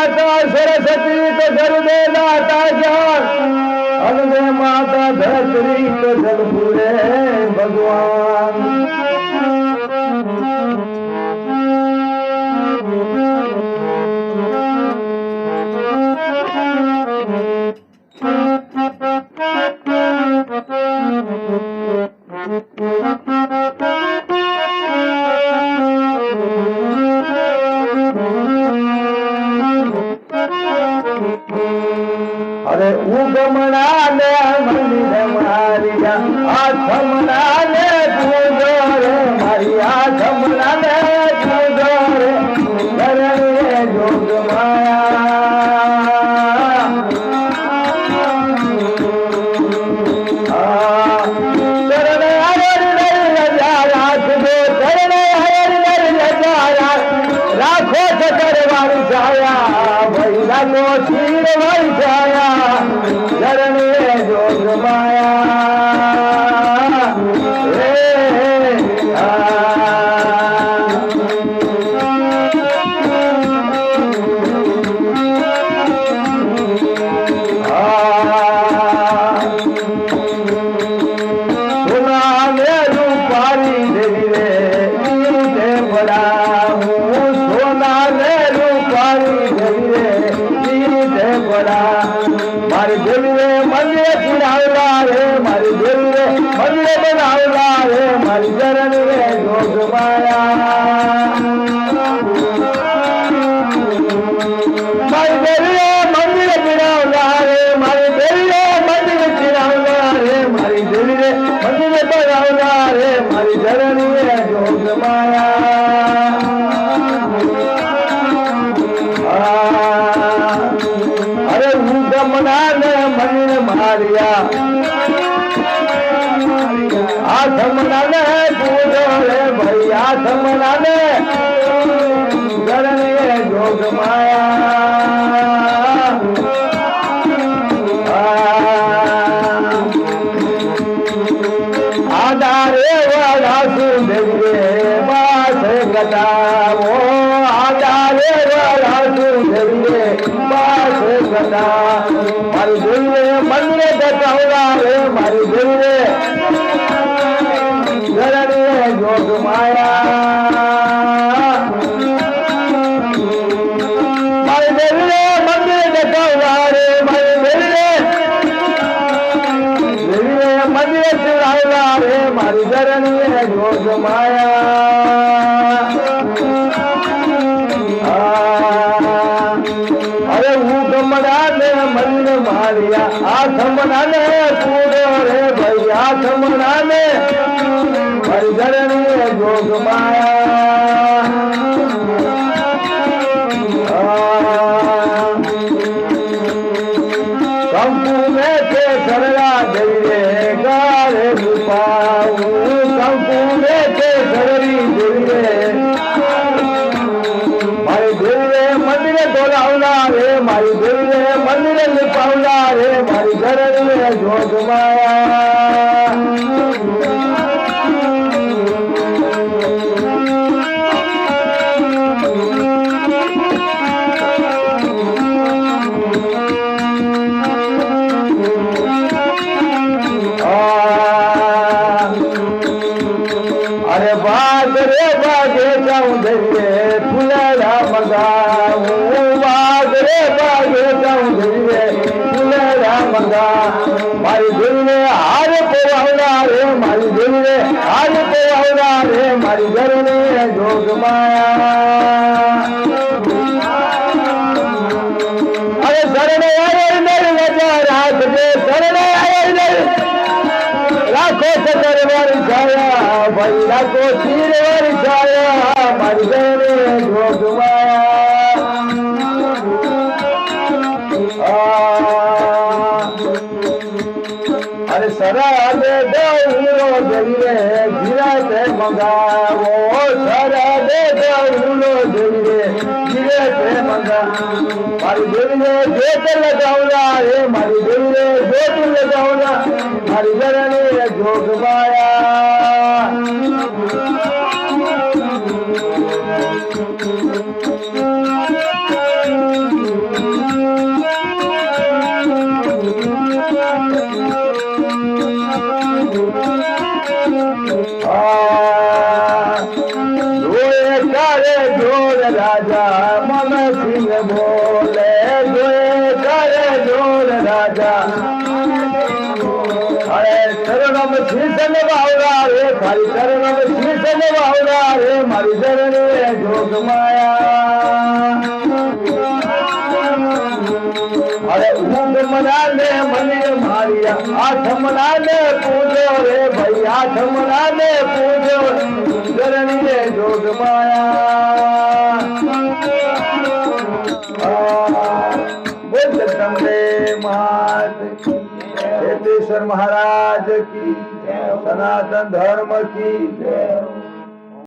माता सरस्वती तो गुरुदे दाता ज्ञान अग्नि माता धरत्री तो जग पूरे भगवान अरे उगमना ने मंदिर मारिया आठमना ने पूजो रे मारी आठमना ने पूजो रे करणे जोग माया करणे हरि नजारा तुझे करणे हरि नजारा राखो चकरवारी छाया भैया को तीर भाई छाया करणे जोग माया मारी देवी रे मंदिर चिरावला रे मारी देवी रे मंदिर बनावला रे मारी चरण रे जोग माया मारी देवी रे मंदिर चिरावला रे मारी देवी रे मंदिर चिरावला रे मारी देवी रे मंदिर बनावला रे मारी चरण रे जोग माया अरे उगमना ने मंदिर मारिया आठमना ने पूजो रे भाई आठमना ने करणे जोग माया आधारे वाला सुदेवे बास कटावो आधारे वाला सुदेवे बास कटा मारी देवी मंदिर कटावला रे मारी देवी करणे जोग माया मारी देवी मंदिर कटावला रे मारी देवी मंदिर चिरावला रे मारी करणे जोग माया अरे उगमना ने मंदिर मारिया आठमना ने पूजो रे भाई आठमना ने मारी करणे जोग माया कंकु में के सरला देवी गारे पाऊ कंकु में के सररी देवी मारी देवी मंदिर डोलावला रे मारी देवी मंदिर लिपावला रे मारी करणे जोग माया अरे बाग रे बागे जाऊं देवे फुलेरा मंगाऊं बाग रे बागे जाऊं देवे फुलेरा मंगा मारी देवी हार पोवावला रे मारी देवी हार पोवावला रे मारी करणे जोग माया अरे शरणे आये नहीं नजर हाथ दे शरणे आये नहीं लाखों चकरवारी छाया भाई लाखों तीरवारी छाया मारी करणे जोग माया अरे सरा दे दौड़ो देवी गिरा दे मंगावो सरा दे दौड़ो देवी गिरे दे मंगा मारी देवी जोत लगावला रे मारी देवी जोत लगावला मारी करणे जोग माया राजा मन सिंह बोले जोए करे जोर राजा अरे चरण में शीश नवावरा रे थारी चरण में शीश नवावरा रे मारी चरण रे जोग माया अरे ऊंग मना ने मनी मारिया आठ मना ने पूजो रे भाई आठ मना ने पूजो चरण रे जोग माया बोल तमरे मात चेतेश्वर महाराज की सनातन धर्म की